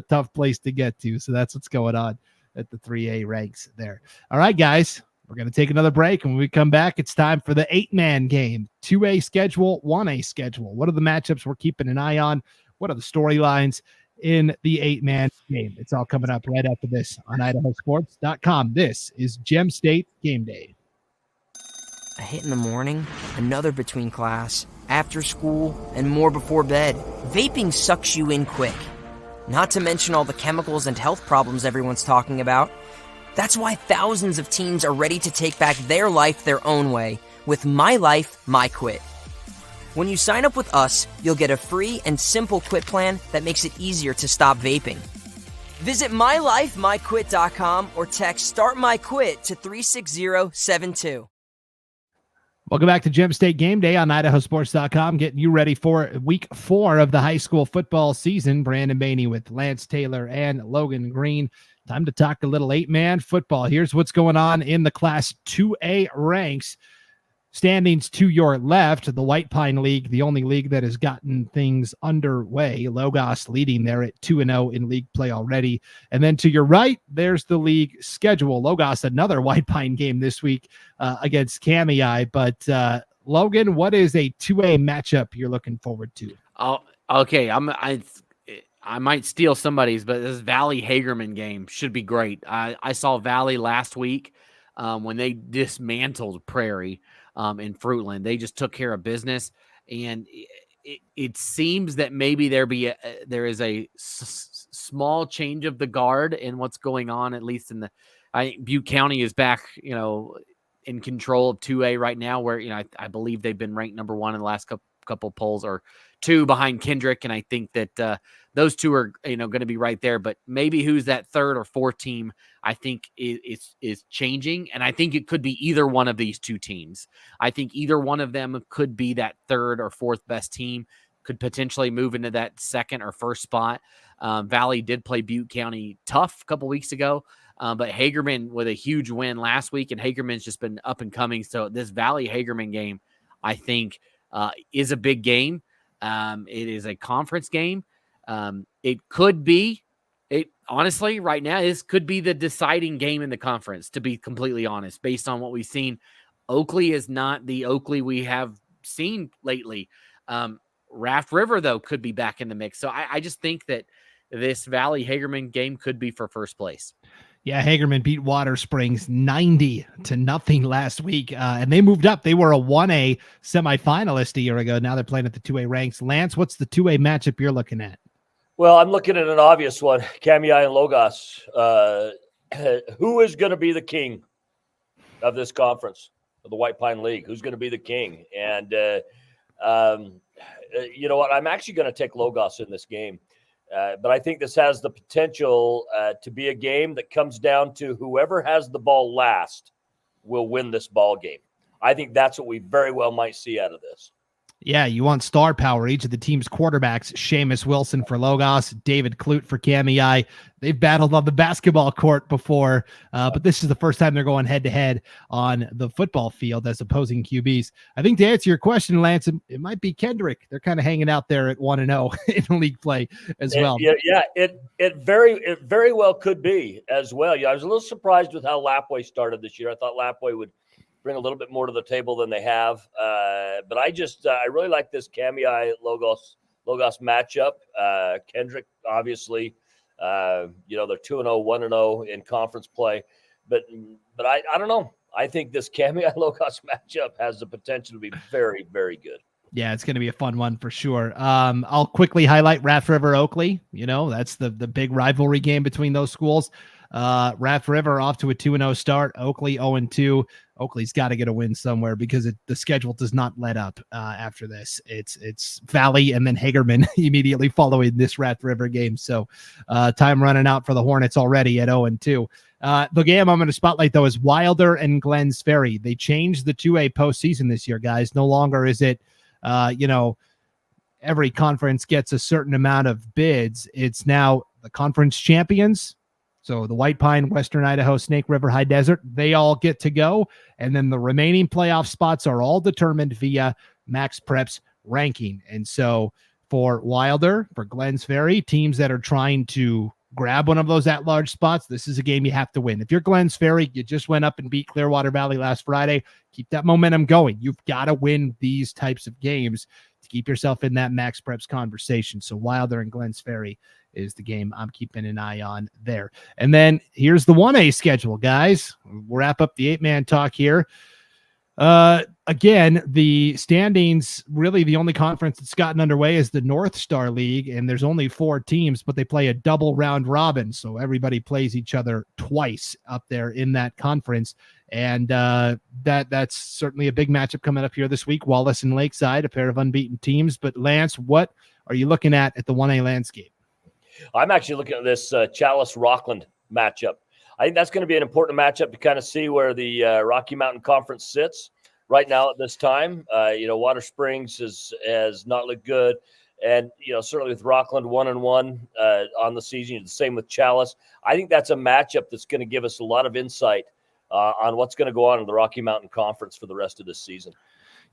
tough place to get to. So that's what's going on at the 3A ranks there. All right, guys. We're going to take another break, and when we come back, it's time for the 8-man game. 2A schedule, 1A schedule. What are the matchups we're keeping an eye on? What are the storylines in the 8-man game? It's all coming up right after this on IdahoSports.com. This is Gem State Game Day. A hit in the morning, another between class, after school, and more before bed. Vaping sucks you in quick. Not to mention all the chemicals and health problems everyone's talking about. That's why thousands of teens are ready to take back their life their own way with My Life, My Quit. When you sign up with us, you'll get a free and simple quit plan that makes it easier to stop vaping. Visit mylifemyquit.com or text Start My Quit to 36072. Welcome back to Gem State Game Day on IdahoSports.com, getting you ready for week 4 of the high school football season. Brandon Baney with Lance Taylor and Logan Green. Time to talk a little 8-man football. Here's what's going on in the Class 2A ranks. Standings to your left, the White Pine League, the only league that has gotten things underway. Logos leading there at 2-0 in league play already. And then to your right, there's the league schedule. Logos, another White Pine game this week against Kamei. But Logan, what is a 2A matchup you're looking forward to? Oh, okay. I might steal somebody's, but this Valley Hagerman game should be great. I saw Valley last week when they dismantled Prairie in Fruitland. They just took care of business, and it seems that maybe there is a small change of the guard in what's going on, at least in the. I think Butte County is back, in control of 2A right now, where I believe they've been ranked number 1 in the last couple polls, or 2 behind Kendrick, and I think that those 2 are going to be right there. But maybe who's that 3rd or 4th team, I think is changing, and I think it could be either one of these 2 teams. I think either one of them could be that 3rd or 4th best team, could potentially move into that 2nd or 1st spot. Valley did play Butte County tough a couple weeks ago, but Hagerman with a huge win last week, and Hagerman's just been up and coming. So this Valley Hagerman game, I think, is a big game. It is a conference game. It could be, honestly, right now, this could be the deciding game in the conference, to be completely honest, based on what we've seen. Oakley is not the Oakley we have seen lately. Raft River, though, could be back in the mix. So I just think that this Valley Hagerman game could be for first place. Yeah, Hagerman beat Water Springs 90-0 last week, and they moved up. They were a 1A semifinalist a year ago. Now they're playing at the 2A ranks. Lance, what's the 2A matchup you're looking at? Well, I'm looking at an obvious one, Kamei and Logos. Who is going to be the king of this conference, of the White Pine League? Who's going to be the king? And you know what? I'm actually going to take Logos in this game. But I think this has the potential to be a game that comes down to whoever has the ball last will win this ball game. I think that's what we very well might see out of this. Yeah, you want star power. Each of the team's quarterbacks, Seamus Wilson for Logos, David Clute for Kamei. They've battled on the basketball court before, but this is the first time they're going head-to-head on the football field as opposing QBs. I think to answer your question, Lance, it might be Kendrick. They're kind of hanging out there at 1-0 in league play as well. Yeah, it very well could be as well. Yeah, I was a little surprised with how Lapway started this year. I thought Lapway would bring a little bit more to the table than they have. But I really like this Kamei Logos matchup. Kendrick, obviously, they're 2-0, 1-0 in conference play. But I don't know. I think this Kamei Logos matchup has the potential to be very, very good. Yeah, it's going to be a fun one for sure. I'll quickly highlight Raft River Oakley. That's the big rivalry game between those schools. Raft River off to a 2-0 start. Oakley 0-2. Oakley's got to get a win somewhere because the schedule does not let up after this. It's Valley and then Hagerman immediately following this Raft River game. So time running out for the Hornets already at 0-2. The game I'm going to spotlight, though, is Wilder and Glens Ferry. They changed the 2A postseason this year, guys. No longer is it, every conference gets a certain amount of bids. It's now the conference champions. So the White Pine, Western Idaho, Snake River, High Desert, they all get to go. And then the remaining playoff spots are all determined via Max Prep's ranking. And so for Wilder, for Glens Ferry, teams that are trying to grab one of those at-large spots, this is a game you have to win. If you're Glens Ferry, you just went up and beat Clearwater Valley last Friday. Keep that momentum going. You've got to win these types of games to keep yourself in that Max Preps conversation. So Wilder and Glens Ferry is the game I'm keeping an eye on there. And then here's the 1A schedule, guys. We'll wrap up the 8-man talk here. Again, the standings, really the only conference that's gotten underway is the North Star League, and there's only 4 teams, but they play a double round robin. So everybody plays each other twice up there in that conference. And that's certainly a big matchup coming up here this week. Wallace and Lakeside, a pair of unbeaten teams. But Lance, what are you looking at the 1A landscape? I'm actually looking at this Chalice-Rockland matchup. I think that's going to be an important matchup to kind of see where the Rocky Mountain Conference sits right now at this time. Water Springs has not looked good. And, certainly with Rockland 1-1 on the season, the same with Chalice. I think that's a matchup that's going to give us a lot of insight on what's going to go on in the Rocky Mountain Conference for the rest of this season.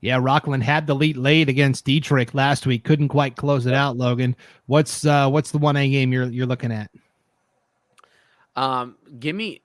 Yeah, Rockland had the lead late against Dietrich last week. Couldn't quite close it out, Logan. What's the 1A game you're looking at? Give me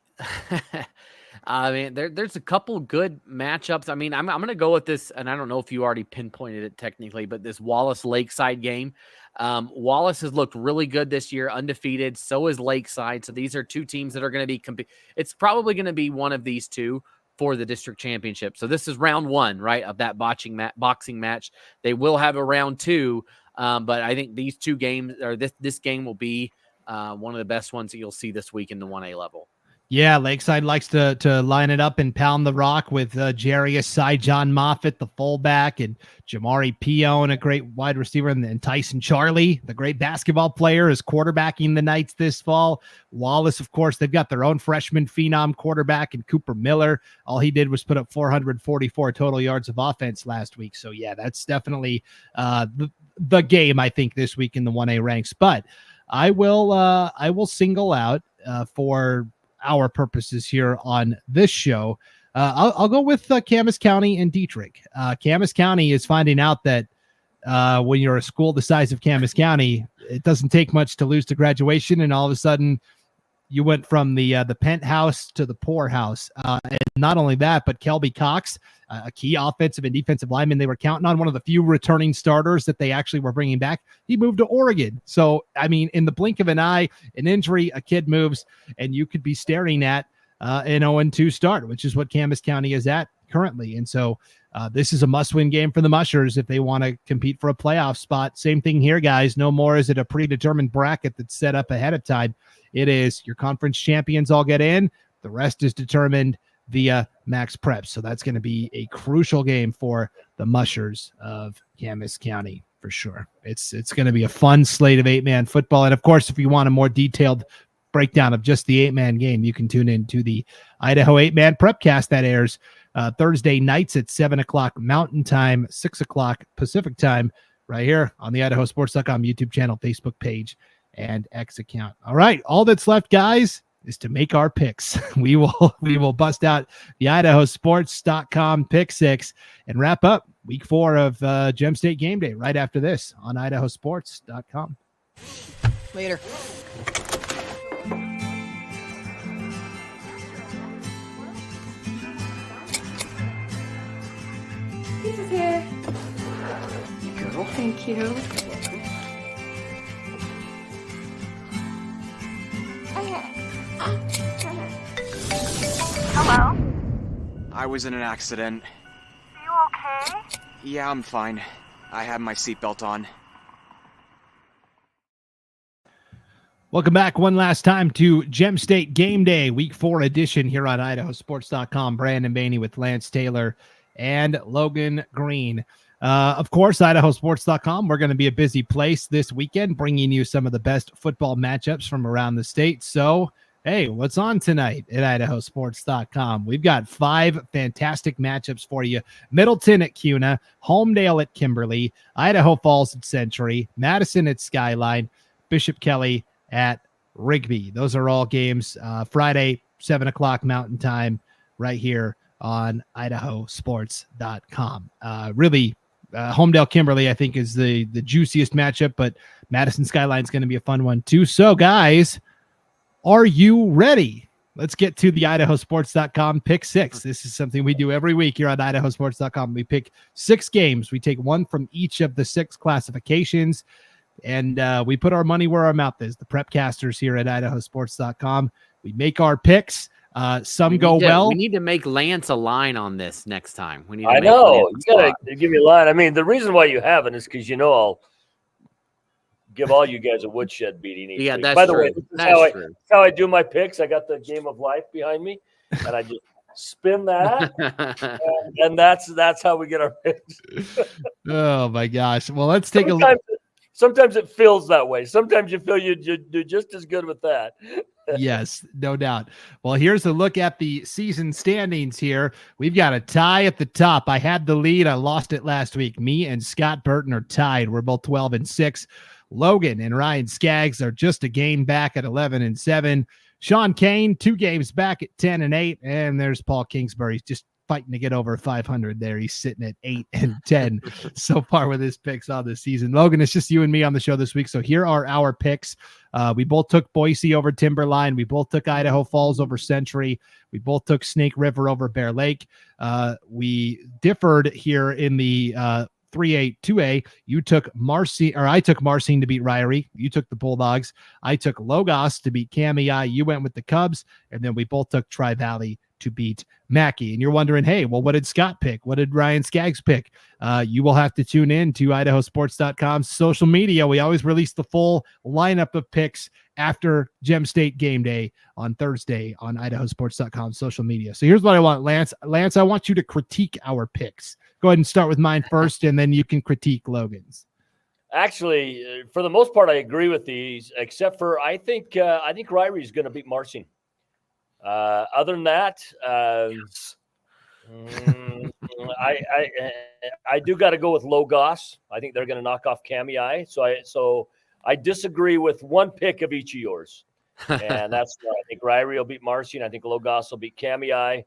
I mean, there's a couple good matchups. I mean, I'm going to go with this, and I don't know if you already pinpointed it technically, but this Wallace Lakeside game. Wallace has looked really good this year, undefeated. So is Lakeside. So these are two teams that are going to be it's probably going to be one of these two for the district championship. So this is round 1, right, of that boxing match. They will have a round 2, but I think these two games, or this game will be one of the best ones that you'll see this week in the 1A level. Yeah, Lakeside likes to line it up and pound the rock with Jerry Asai, John Moffitt, the fullback, and Jamari Pion, a great wide receiver, and Tyson Charlie, the great basketball player, is quarterbacking the Knights this fall. Wallace, of course, they've got their own freshman phenom quarterback in Cooper Miller. All he did was put up 444 total yards of offense last week. So, yeah, that's definitely the game, I think, this week in the 1A ranks. But I will single out for our purposes here on this show. I'll go with Camas County and Dietrich. Camas County is finding out that when you're a school the size of Camas County, it doesn't take much to lose to graduation, and all of a sudden you went from the penthouse to the poorhouse. And not only that, but Kelby Cox, a key offensive and defensive lineman they were counting on, one of the few returning starters that they actually were bringing back, he moved to Oregon. So, I mean, in the blink of an eye, an injury, a kid moves, and you could be staring at an 0-2 start, which is what Camas County is at currently. And so this is a must-win game for the Mushers if they want to compete for a playoff spot. Same thing here, guys. No more is it a predetermined bracket that's set up ahead of time. It is your conference champions all get in. The rest is determined via Max Preps. So that's going to be a crucial game for the Mushers of Camas County for sure. It's going to be a fun slate of 8-man football. And of course, if you want a more detailed breakdown of just the 8-man game, you can tune in to the Idaho 8-man Prepcast that airs Thursday nights at 7 o'clock Mountain Time, 6 o'clock Pacific Time, right here on the IdahoSports.com YouTube channel, Facebook page, and X account. All right, all that's left, guys, is to make our picks. We will bust out the IdahoSports.com pick 6 and wrap up week 4 of Gem State GameDay right after this on IdahoSports.com. Later. Pizza's here. Girl, thank you. Hello? I was in an accident. Are you okay? Yeah, I'm fine. I had my seatbelt on. Welcome back one last time to Gem State GameDay, week 4 edition here on IdahoSports.com. Brandon Baney with Lance Taylor and Logan Green. Of course, IdahoSports.com, we're going to be a busy place this weekend, bringing you some of the best football matchups from around the state. So, hey, what's on tonight at IdahoSports.com? We've got 5 fantastic matchups for you. Middleton at Cuna, Homedale at Kimberly, Idaho Falls at Century, Madison at Skyline, Bishop Kelly at Rigby. Those are all games Friday, 7 o'clock Mountain Time, right here on IdahoSports.com. Really, Homedale Kimberly, I think, is the juiciest matchup, but Madison Skyline is going to be a fun one too. So, guys, Are you ready? Let's get to the IdahoSports.com pick six. This is something we do every week here on IdahoSports.com. We pick 6 games. We take one from each of the 6 classifications, and we put our money where our mouth is. The prepcasters here at IdahoSports.com. We make our picks. Some go well. We need to make Lance a line on this next time. We need. To I know. You got to give me a line. I mean, the reason why you haven't is because I'll give all you guys a woodshed beating each week. That's By the true. way, that's how I do my picks. I got the Game of Life behind me, and I just spin that, and that's how we get our picks. Oh my gosh! Well, let's take a look. Sometimes it feels that way. Sometimes you feel you do just as good with that. Yes, no doubt. Well, here's a look at the season standings here. We've got a tie at the top. I had the lead. I lost it last week. Me and Scott Burton are tied. We're both 12-6. Logan and Ryan Skaggs are just a game back at 11-7. Sean Kane, 2 games back at 10-8. And there's Paul Kingsbury just fighting to get over 500 there. He's sitting at 8-10 so far with his picks on this season. Logan, it's just you and me on the show this week. So here are our picks. We both took Boise over Timberline. We both took Idaho Falls over Century. We both took Snake River over Bear Lake. We differed here in the 3A, 2A. You took Marcy, or I took Marcine to beat Ryrie. You took the Bulldogs. I took Logos to beat Kamei. You went with the Cubs. And then we both took Tri-Valley to beat Mackey. And you're wondering, hey, well, what did Scott pick? What did Ryan Skaggs pick? You will have to tune in to IdahoSports.com's social media. We always release the full lineup of picks after Gem State Game Day on Thursday on IdahoSports.com social media. So here's what I want, Lance. Lance, I want you to critique our picks. Go ahead and start with mine first, and then you can critique Logan's. Actually, for the most part, I agree with these, except for I think Ryrie is going to beat Marcine. Other than that, I do got to go with Logos. I think they're going to knock off Kamei. So I disagree with one pick of each of yours, and that's I think Ryrie will beat Marcine. I think Logos will beat Kamei.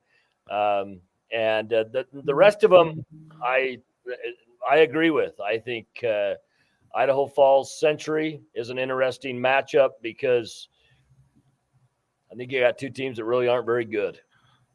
And the rest of them, I agree with. I think Idaho Falls Century is an interesting matchup because I think you got 2 teams that really aren't very good,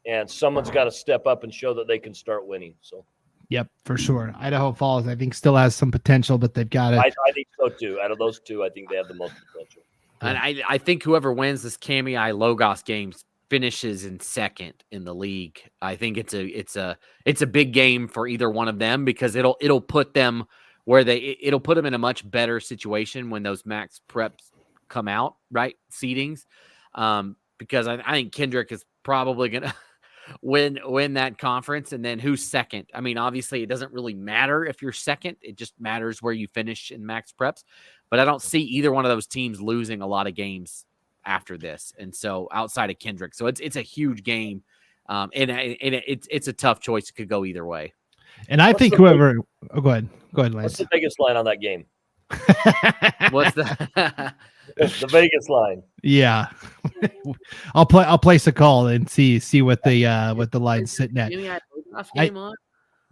and someone's got to step up and show that they can start winning. So, yep, for sure. Idaho Falls, I think, still has some potential, but they've got it. I think so too. Out of those 2, I think they have the most potential. And I think whoever wins this Kamei Logos games finishes in second in the league. I think it's a big game for either one of them because it'll put them where it'll put them in a much better situation when those max preps come out, right? Seedings. Because I think Kendrick is probably going to win that conference. And then who's second? I mean, obviously it doesn't really matter if you're second. It just matters where you finish in max preps. But I don't see either one of those teams losing a lot of games after this. And so outside of Kendrick. So it's a huge game. And it's a tough choice. It could go either way. And I think whoever – go ahead, Lance. What's the biggest line on that game? What's the – the Vegas line? Yeah, I'll place a call and see what the line's sitting at.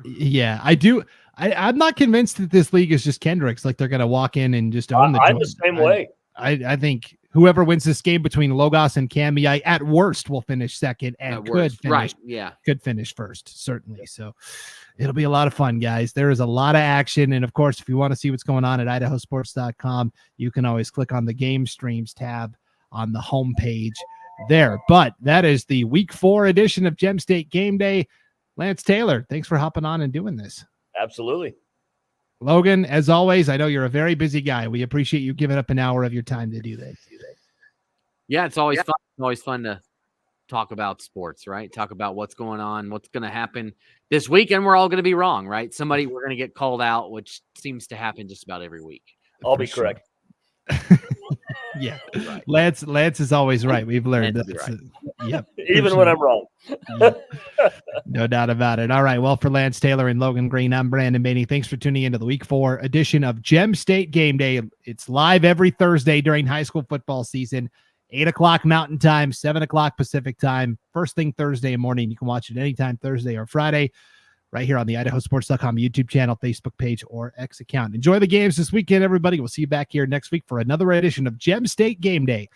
Yeah, I do. I'm not convinced that this league is just Kendrick's. Like they're gonna walk in and just own the. I'm the same way. I think whoever wins this game between Logos and Kamei at worst will finish second and could finish first, certainly. So it'll be a lot of fun, guys. There is a lot of action. And of course, if you want to see what's going on at IdahoSports.com, you can always click on the game streams tab on the homepage there. But that is the week 4 edition of Gem State Game Day. Lance Taylor, thanks for hopping on and doing this. Absolutely. Logan, as always, I know you're a very busy guy. We appreciate you giving up an hour of your time to do this. Yeah, it's always fun. It's always fun to talk about sports, right? Talk about what's going on, what's going to happen this week, and we're all going to be wrong, right? We're going to get called out, which seems to happen just about every week. I'll be correct. Yeah, right. Lance is always right. We've learned that. Right. Yep, even when I'm wrong. No doubt about it. All right. Well, for Lance Taylor and Logan Green, I'm Brandon Baney. Thanks for tuning into the week 4 edition of Gem State Game Day. It's live every Thursday during high school football season. 8:00 Mountain Time, 7:00 Pacific Time. First thing Thursday morning. You can watch it anytime Thursday or Friday right here on the IdahoSports.com YouTube channel, Facebook page, or X account. Enjoy the games this weekend, everybody. We'll see you back here next week for another edition of Gem State Game Day